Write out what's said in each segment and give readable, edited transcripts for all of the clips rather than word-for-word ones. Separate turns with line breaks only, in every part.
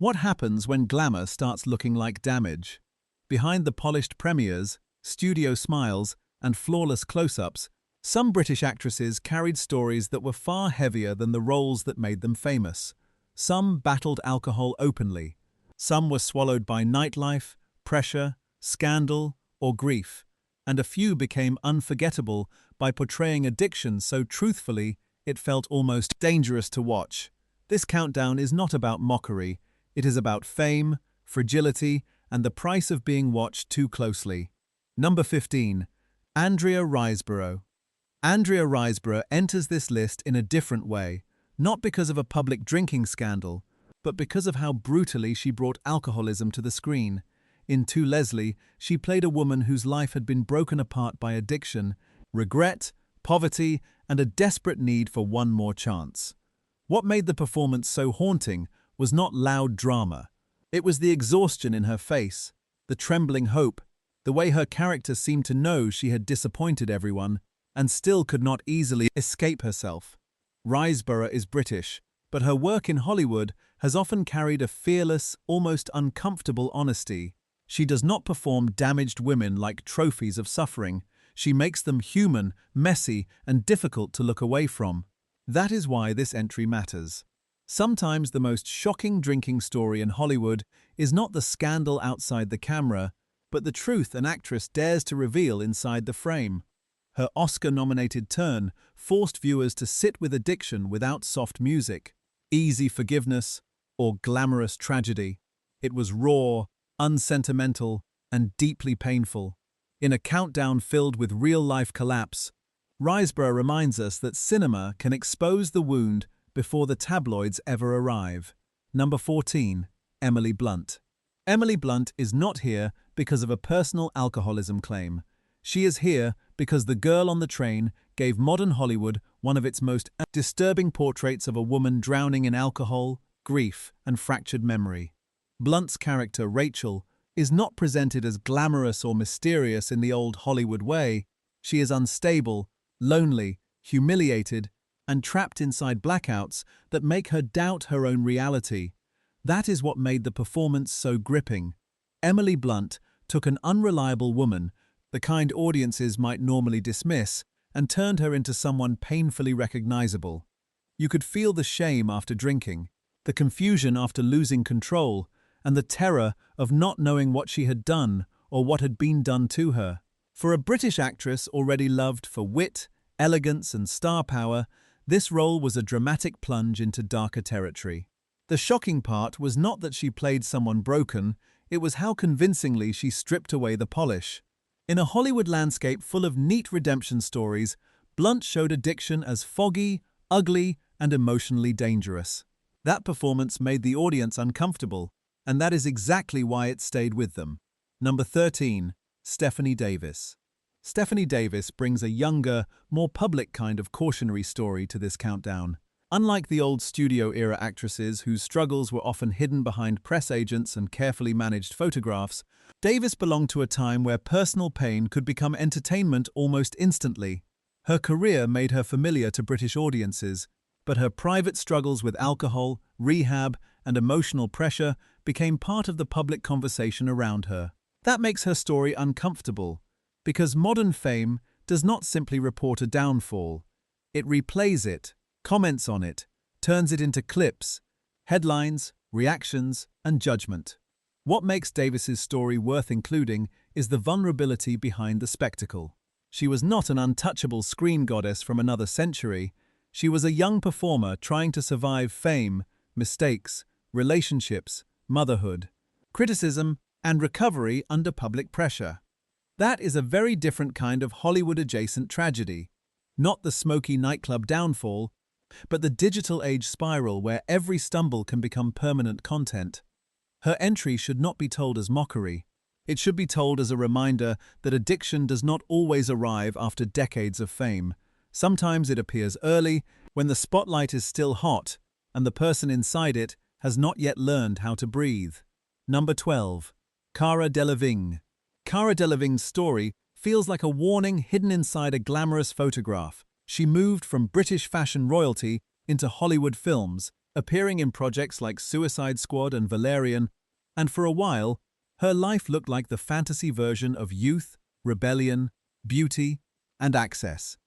What happens when glamour starts looking like damage? Behind the polished premieres, studio smiles, and flawless close-ups, some British actresses carried stories that were far heavier than the roles that made them famous. Some battled alcohol openly. Some were swallowed by nightlife, pressure, scandal, or grief. And a few became unforgettable by portraying addiction so truthfully it felt almost dangerous to watch. This countdown is not about mockery. It is about fame, fragility, and the price of being watched too closely. Number 15. Andrea Riseborough. Andrea Riseborough enters this list in a different way, not because of a public drinking scandal, but because of how brutally she brought alcoholism to the screen. In To Leslie, she played a woman whose life had been broken apart by addiction, regret, poverty, and a desperate need for one more chance. What made the performance so haunting was not loud drama. It was the exhaustion in her face, the trembling hope, the way her character seemed to know she had disappointed everyone and still could not easily escape herself. Riseborough is British, but her work in Hollywood has often carried a fearless, almost uncomfortable honesty. She does not perform damaged women like trophies of suffering. She makes them human, messy, and difficult to look away from. That is why this entry matters. Sometimes the most shocking drinking story in Hollywood is not the scandal outside the camera, but the truth an actress dares to reveal inside the frame. Her Oscar-nominated Turn forced viewers to sit with addiction without soft music, easy forgiveness, or glamorous tragedy. It was raw, unsentimental, and deeply painful. In a countdown filled with real-life collapse, Riseborough reminds us that cinema can expose the wound before the tabloids ever arrive. Number 14. Emily Blunt. Emily Blunt is not here because of a personal alcoholism claim. She is here because The Girl on the Train gave modern Hollywood one of its most disturbing portraits of a woman drowning in alcohol, grief, and fractured memory. Blunt's character, Rachel, is not presented as glamorous or mysterious in the old Hollywood way. She is unstable, lonely, humiliated, and trapped inside blackouts that make her doubt her own reality. That is what made the performance so gripping. Emily Blunt took an unreliable woman, the kind audiences might normally dismiss, and turned her into someone painfully recognizable. You could feel the shame after drinking, the confusion after losing control, and the terror of not knowing what she had done or what had been done to her. For a British actress already loved for wit, elegance, and star power, this role was a dramatic plunge into darker territory. The shocking part was not that she played someone broken, it was how convincingly she stripped away the polish. In a Hollywood landscape full of neat redemption stories, Blunt showed addiction as foggy, ugly, and emotionally dangerous. That performance made the audience uncomfortable, and that is exactly why it stayed with them. Number 13. Stephanie Davis. Stephanie Davis brings a younger, more public kind of cautionary story to this countdown. Unlike the old studio-era actresses whose struggles were often hidden behind press agents and carefully managed photographs, Davis belonged to a time where personal pain could become entertainment almost instantly. Her career made her familiar to British audiences, but her private struggles with alcohol, rehab, and emotional pressure became part of the public conversation around her. That makes her story uncomfortable, because modern fame does not simply report a downfall. It replays it, comments on it, turns it into clips, headlines, reactions, and judgment. What makes Davis's story worth including is the vulnerability behind the spectacle. She was not an untouchable screen goddess from another century. She was a young performer trying to survive fame, mistakes, relationships, motherhood, criticism, and recovery under public pressure. That is a very different kind of Hollywood-adjacent tragedy. Not the smoky nightclub downfall, but the digital age spiral where every stumble can become permanent content. Her entry should not be told as mockery. It should be told as a reminder that addiction does not always arrive after decades of fame. Sometimes it appears early, when the spotlight is still hot, and the person inside it has not yet learned how to breathe. Number 12. Cara Delevingne. Cara Delevingne's story feels like a warning hidden inside a glamorous photograph. She moved from British fashion royalty into Hollywood films, appearing in projects like Suicide Squad and Valerian, and for a while, her life looked like the fantasy version of youth, rebellion, beauty, and access.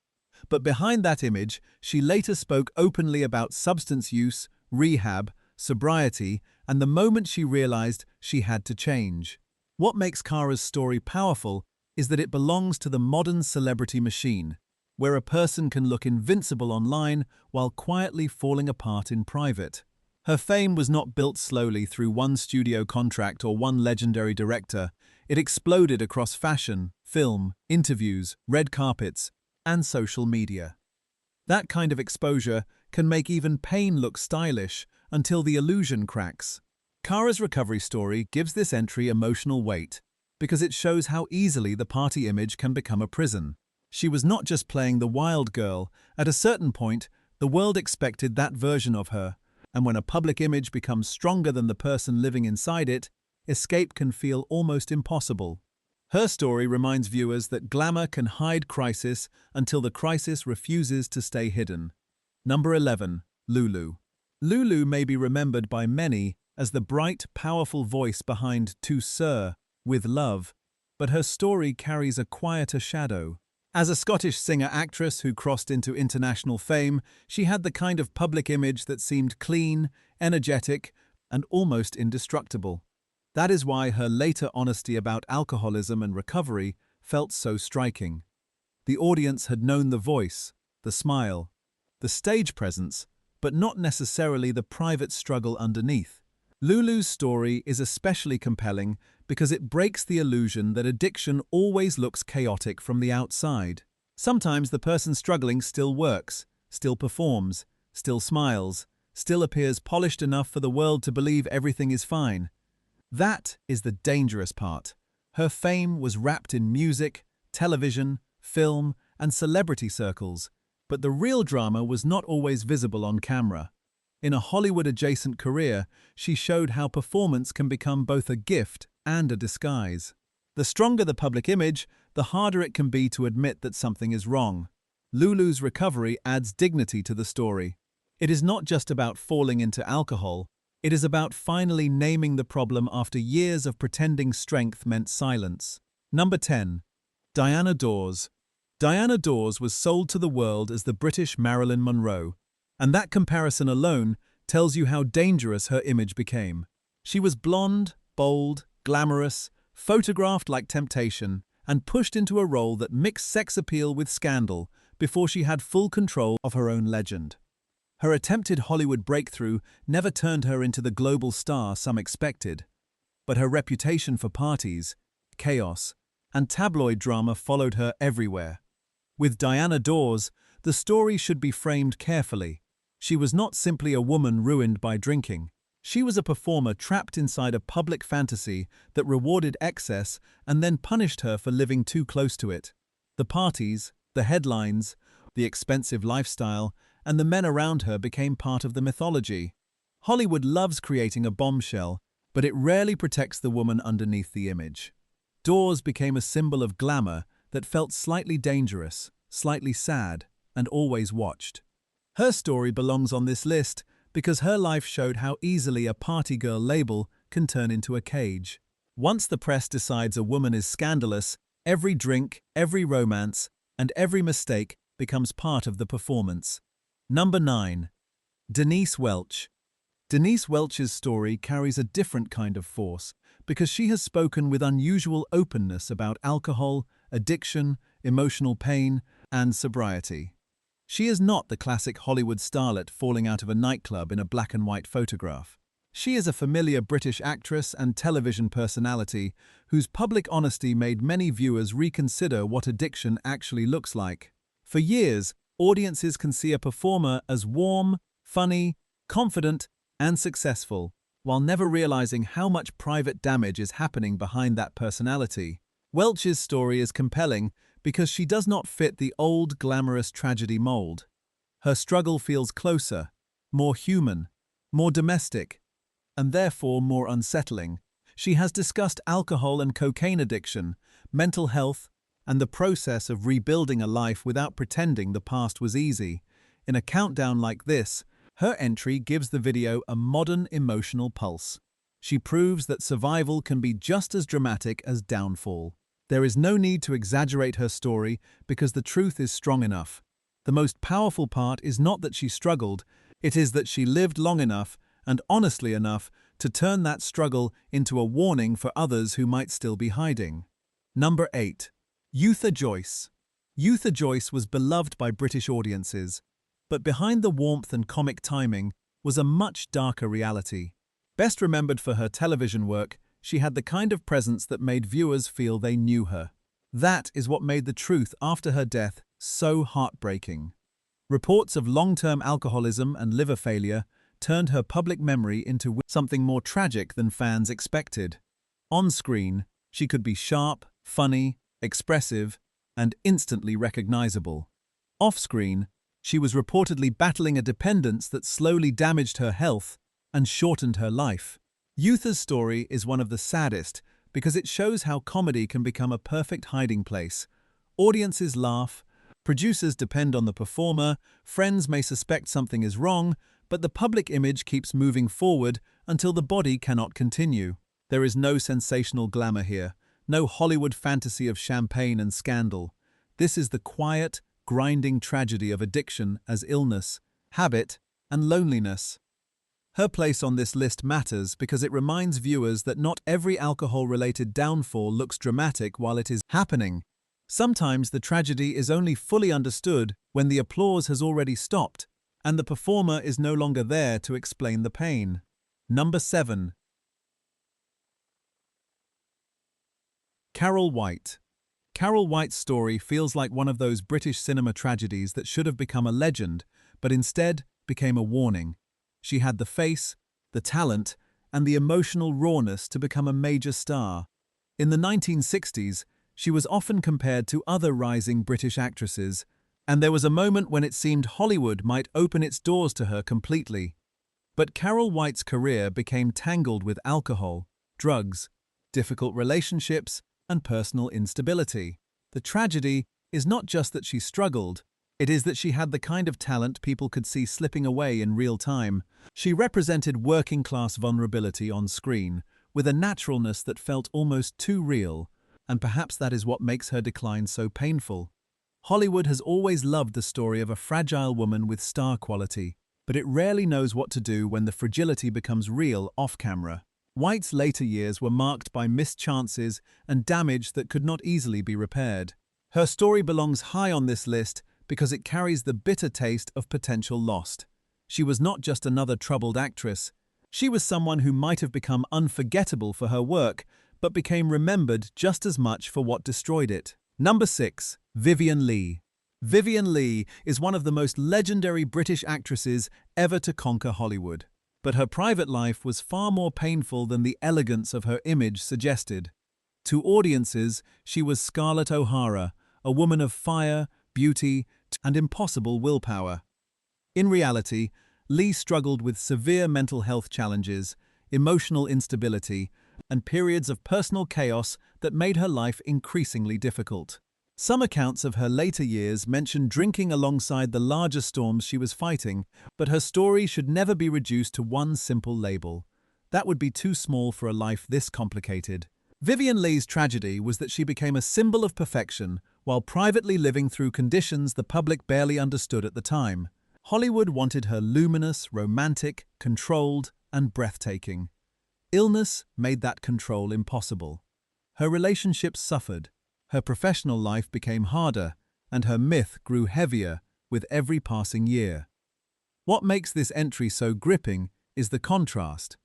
But behind that image, she later spoke openly about substance use, rehab, sobriety, and the moment she realized she had to change. What makes Kara's story powerful is that it belongs to the modern celebrity machine, where a person can look invincible online while quietly falling apart in private. Her fame was not built slowly through one studio contract or one legendary director. It exploded across fashion, film, interviews, red carpets, and social media. That kind of exposure can make even pain look stylish until the illusion cracks. Kara's recovery story gives this entry emotional weight because it shows how easily the party image can become a prison. She was not just playing the wild girl. At a certain point, the world expected that version of her, and when a public image becomes stronger than the person living inside it, escape can feel almost impossible. Her story reminds viewers that glamour can hide crisis until the crisis refuses to stay hidden. Number 11. Lulu. Lulu may be remembered by many as the bright, powerful voice behind To Sir, With Love, but her story carries a quieter shadow. As a Scottish singer-actress who crossed into international fame, she had the kind of public image that seemed clean, energetic, and almost indestructible. That is why her later honesty about alcoholism and recovery felt so striking. The audience had known the voice, the smile, the stage presence, but not necessarily the private struggle underneath. Lulu's story is especially compelling because it breaks the illusion that addiction always looks chaotic from the outside. Sometimes the person struggling still works, still performs, still smiles, still appears polished enough for the world to believe everything is fine. That is the dangerous part. Her fame was wrapped in music, television, film, and celebrity circles, but the real drama was not always visible on camera. In a Hollywood-adjacent career, she showed how performance can become both a gift and a disguise. The stronger the public image, the harder it can be to admit that something is wrong. Lulu's recovery adds dignity to the story. It is not just about falling into alcohol. It is about finally naming the problem after years of pretending strength meant silence. Number 10. Diana Dawes. Diana Dawes was sold to the world as the British Marilyn Monroe, and that comparison alone tells you how dangerous her image became. She was blonde, bold, glamorous, photographed like temptation, and pushed into a role that mixed sex appeal with scandal before she had full control of her own legend. Her attempted Hollywood breakthrough never turned her into the global star some expected, but her reputation for parties, chaos, and tabloid drama followed her everywhere. With Diana Dawes, the story should be framed carefully. She was not simply a woman ruined by drinking. She was a performer trapped inside a public fantasy that rewarded excess and then punished her for living too close to it. The parties, the headlines, the expensive lifestyle, and the men around her became part of the mythology. Hollywood loves creating a bombshell, but it rarely protects the woman underneath the image. Dawes became a symbol of glamour that felt slightly dangerous, slightly sad, and always watched. Her story belongs on this list because her life showed how easily a party girl label can turn into a cage. Once the press decides a woman is scandalous, every drink, every romance, and every mistake becomes part of the performance. Number 9. Denise Welch. Denise Welch's story carries a different kind of force because she has spoken with unusual openness about alcohol, addiction, emotional pain, and sobriety. She is not the classic Hollywood starlet falling out of a nightclub in a black and white photograph. She is a familiar British actress and television personality whose public honesty made many viewers reconsider what addiction actually looks like. For years, audiences can see a performer as warm, funny, confident, and successful, while never realizing how much private damage is happening behind that personality. Welch's story is compelling because she does not fit the old glamorous tragedy mold. Her struggle feels closer, more human, more domestic, and therefore more unsettling. She has discussed alcohol and cocaine addiction, mental health, and the process of rebuilding a life without pretending the past was easy. In a countdown like this, Her entry gives the video a modern emotional pulse. She proves that survival can be just as dramatic as downfall. There is no need to exaggerate her story because the truth is strong enough. The most powerful part is not that she struggled, it is that she lived long enough and honestly enough to turn that struggle into a warning for others who might still be hiding. Number 8. Eutha Joyce. Eutha Joyce was beloved by British audiences, but behind the warmth and comic timing was a much darker reality. Best remembered for her television work, she had the kind of presence that made viewers feel they knew her. That is what made the truth after her death so heartbreaking. Reports of long-term alcoholism and liver failure turned her public memory into something more tragic than fans expected. On screen, she could be sharp, funny, expressive, and instantly recognizable. Off-screen, she was reportedly battling a dependence that slowly damaged her health and shortened her life. Eutha's story is one of the saddest because it shows how comedy can become a perfect hiding place. Audiences laugh, producers depend on the performer, friends may suspect something is wrong, but the public image keeps moving forward until the body cannot continue. There is no sensational glamour here, no Hollywood fantasy of champagne and scandal. This is the quiet, grinding tragedy of addiction as illness, habit, and loneliness. Her place on this list matters because it reminds viewers that not every alcohol-related downfall looks dramatic while it is happening. Sometimes the tragedy is only fully understood when the applause has already stopped and the performer is no longer there to explain the pain. Number 7. Carol White. Carol White's story feels like one of those British cinema tragedies that should have become a legend, but instead became a warning. She had the face, the talent, and the emotional rawness to become a major star. In the 1960s, she was often compared to other rising British actresses, and there was a moment when it seemed Hollywood might open its doors to her completely. But Carol White's career became tangled with alcohol, drugs, difficult relationships, and personal instability. The tragedy is not just that she struggled, it is that she had the kind of talent people could see slipping away in real time. She represented working-class vulnerability on screen, with a naturalness that felt almost too real, and perhaps that is what makes her decline so painful. Hollywood has always loved the story of a fragile woman with star quality, but it rarely knows what to do when the fragility becomes real off-camera. White's later years were marked by missed chances and damage that could not easily be repaired. Her story belongs high on this list because it carries the bitter taste of potential lost. She was not just another troubled actress. She was someone who might have become unforgettable for her work, but became remembered just as much for what destroyed it. Number 6. Vivien Leigh. Vivien Leigh is one of the most legendary British actresses ever to conquer Hollywood. But her private life was far more painful than the elegance of her image suggested. To audiences, she was Scarlett O'Hara, a woman of fire, beauty, and impossible willpower. In reality, Leigh struggled with severe mental health challenges, emotional instability, and periods of personal chaos that made her life increasingly difficult. Some accounts of her later years mention drinking alongside the larger storms she was fighting, but her story should never be reduced to one simple label. That would be too small for a life this complicated. Vivien Leigh's tragedy was that she became a symbol of perfection while privately living through conditions the public barely understood at the time. Hollywood wanted her luminous, romantic, controlled, and breathtaking. Illness made that control impossible. Her relationships suffered, her professional life became harder, and her myth grew heavier with every passing year. What makes this entry so gripping is the contrast.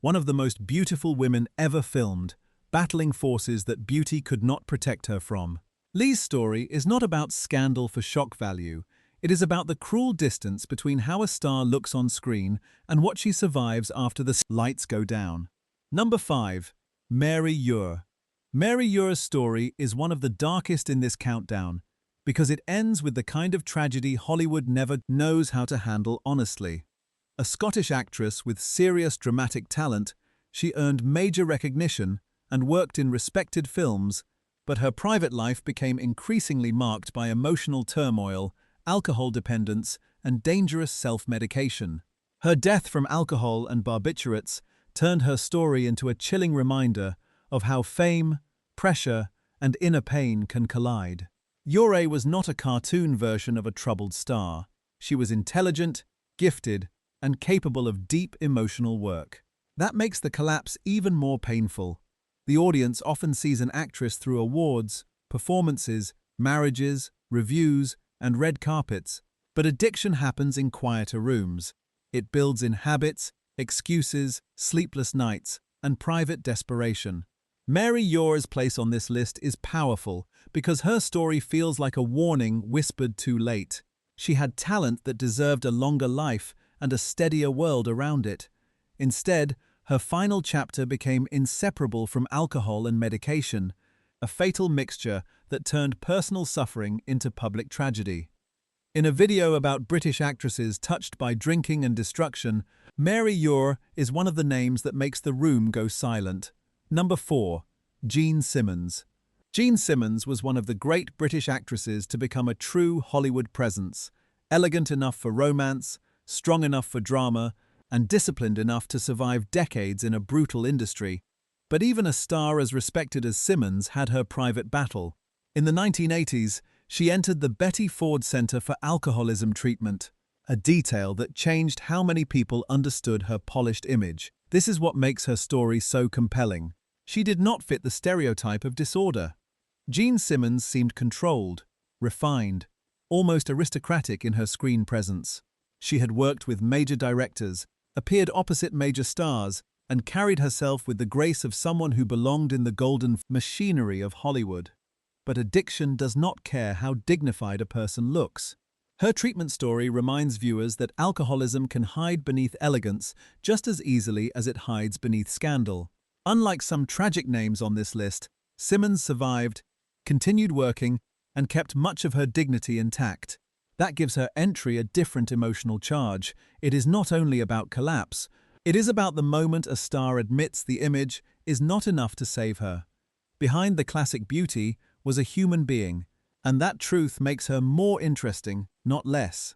One of the most beautiful women ever filmed, battling forces that beauty could not protect her from. Leigh's story is not about scandal for shock value. It is about the cruel distance between how a star looks on screen and what she survives after the lights go down. Number 5. Mary Ure. Mary Ure's story is one of the darkest in this countdown because it ends with the kind of tragedy Hollywood never knows how to handle honestly. A Scottish actress with serious dramatic talent, she earned major recognition and worked in respected films, but her private life became increasingly marked by emotional turmoil, alcohol dependence, and dangerous self-medication. Her death from alcohol and barbiturates turned her story into a chilling reminder of how fame, pressure, and inner pain can collide. Yore was not a cartoon version of a troubled star. She was intelligent, gifted, and capable of deep emotional work. That makes the collapse even more painful. The audience often sees an actress through awards, performances, marriages, reviews, and red carpets, but addiction happens in quieter rooms. It builds in habits, excuses, sleepless nights, and private desperation. Mary Yore's place on this list is powerful because her story feels like a warning whispered too late. She had talent that deserved a longer life and a steadier world around it. Instead, her final chapter became inseparable from alcohol and medication, a fatal mixture that turned personal suffering into public tragedy. In a video about British actresses touched by drinking and destruction, Mary Yore is one of the names that makes the room go silent. Number 4. Jean Simmons. Jean Simmons was one of the great British actresses to become a true Hollywood presence, elegant enough for romance, strong enough for drama, and disciplined enough to survive decades in a brutal industry. But even a star as respected as Simmons had her private battle. In the 1980s, she entered the Betty Ford Center for Alcoholism Treatment, a detail that changed how many people understood her polished image. This is what makes her story so compelling. She did not fit the stereotype of disorder. Jean Simmons seemed controlled, refined, almost aristocratic in her screen presence. She had worked with major directors, appeared opposite major stars, and carried herself with the grace of someone who belonged in the golden machinery of Hollywood. But addiction does not care how dignified a person looks. Her treatment story reminds viewers that alcoholism can hide beneath elegance just as easily as it hides beneath scandal. Unlike some tragic names on this list, Simmons survived, continued working, and kept much of her dignity intact. That gives her entry a different emotional charge. It is not only about collapse, it is about the moment a star admits the image is not enough to save her. Behind the classic beauty was a human being, and that truth makes her more interesting, not less.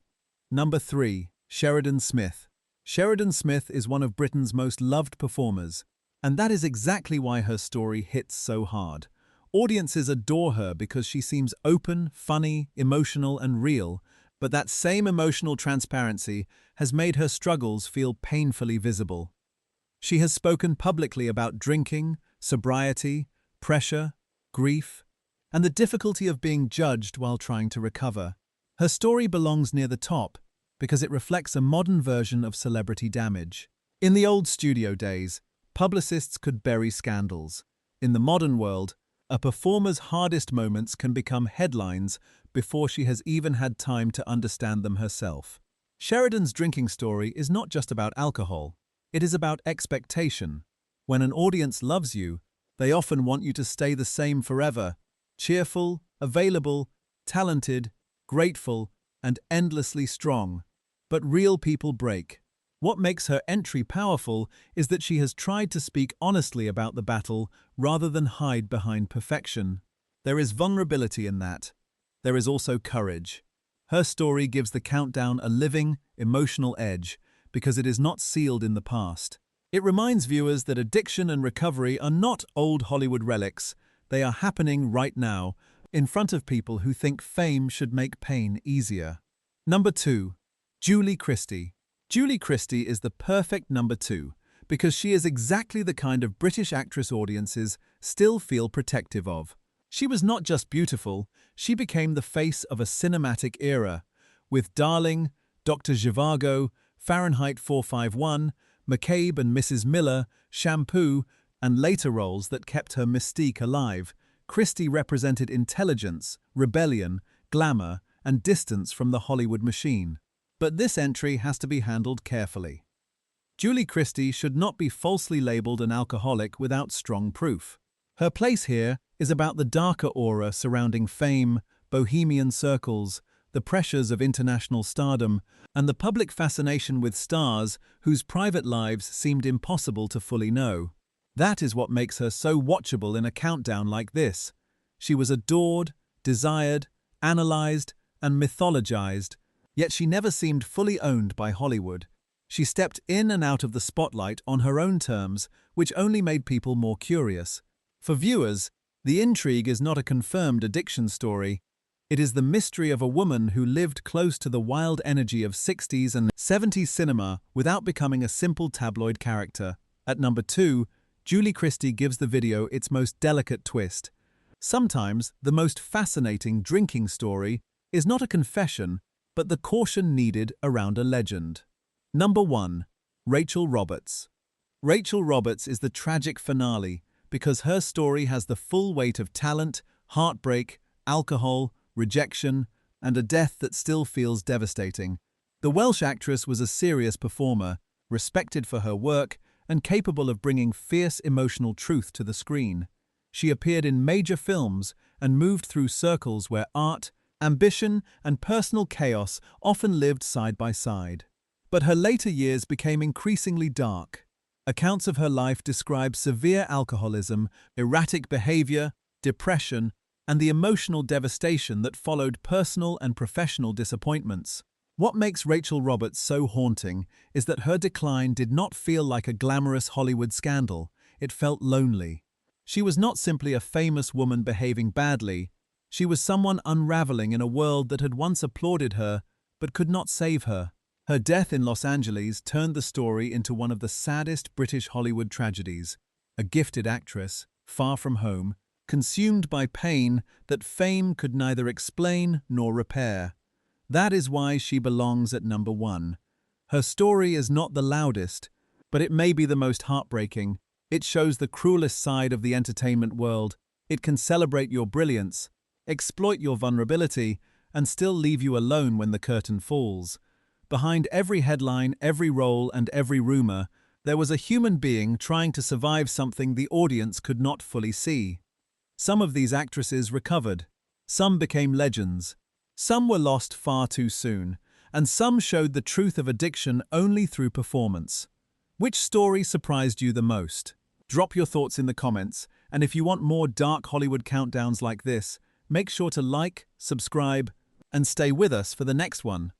Number 3. Sheridan Smith. Sheridan Smith is one of Britain's most loved performers, and that is exactly why her story hits so hard. Audiences adore her because she seems open, funny, emotional, and real, but that same emotional transparency has made her struggles feel painfully visible. She has spoken publicly about drinking, sobriety, pressure, grief, and the difficulty of being judged while trying to recover. Her story belongs near the top because it reflects a modern version of celebrity damage. In the old studio days, publicists could bury scandals. In the modern world, a performer's hardest moments can become headlines before she has even had time to understand them herself. Sheridan's drinking story is not just about alcohol. It is about expectation. When an audience loves you, they often want you to stay the same forever. Cheerful, available, talented, grateful, and endlessly strong. But real people break. What makes her entry powerful is that she has tried to speak honestly about the battle rather than hide behind perfection. There is vulnerability in that. There is also courage. Her story gives the countdown a living, emotional edge because it is not sealed in the past. It reminds viewers that addiction and recovery are not old Hollywood relics. They are happening right now, in front of people who think fame should make pain easier. Number 2. Julie Christie. Julie Christie is the perfect number 2 because she is exactly the kind of British actress audiences still feel protective of. She was not just beautiful, she became the face of a cinematic era, with Darling, Dr. Zhivago, Fahrenheit 451, McCabe and Mrs. Miller, Shampoo, and later roles that kept her mystique alive. Christie represented intelligence, rebellion, glamour, and distance from the Hollywood machine. But this entry has to be handled carefully. Julie Christie should not be falsely labeled an alcoholic without strong proof. Her place here is about the darker aura surrounding fame, bohemian circles, the pressures of international stardom, and the public fascination with stars whose private lives seemed impossible to fully know. That is what makes her so watchable in a countdown like this. She was adored, desired, analyzed, and mythologized, yet she never seemed fully owned by Hollywood. She stepped in and out of the spotlight on her own terms, which only made people more curious. For viewers, the intrigue is not a confirmed addiction story. It is the mystery of a woman who lived close to the wild energy of 60s and 70s cinema without becoming a simple tabloid character. At number 2, Julie Christie gives the video its most delicate twist. Sometimes, the most fascinating drinking story is not a confession, but the caution needed around a legend. Number 1. Rachel Roberts. Rachel Roberts is the tragic finale because her story has the full weight of talent, heartbreak, alcohol, rejection, and a death that still feels devastating. The Welsh actress was a serious performer, respected for her work, and capable of bringing fierce emotional truth to the screen. She appeared in major films and moved through circles where art, ambition, and personal chaos often lived side by side. But her later years became increasingly dark. Accounts of her life describe severe alcoholism, erratic behavior, depression, and the emotional devastation that followed personal and professional disappointments. What makes Rachel Roberts so haunting is that her decline did not feel like a glamorous Hollywood scandal. It felt lonely. She was not simply a famous woman behaving badly. She was someone unraveling in a world that had once applauded her but could not save her. Her death in Los Angeles turned the story into one of the saddest British Hollywood tragedies. A gifted actress, far from home, consumed by pain that fame could neither explain nor repair. That is why she belongs at number 1. Her story is not the loudest, but it may be the most heartbreaking. It shows the cruelest side of the entertainment world. It can celebrate your brilliance, exploit your vulnerability, and still leave you alone when the curtain falls. Behind every headline, every role, and every rumor, there was a human being trying to survive something the audience could not fully see. Some of these actresses recovered. Some became legends. Some were lost far too soon, and some showed the truth of addiction only through performance. Which story surprised you the most? Drop your thoughts in the comments, and if you want more dark Hollywood countdowns like this, make sure to like, subscribe, and stay with us for the next one.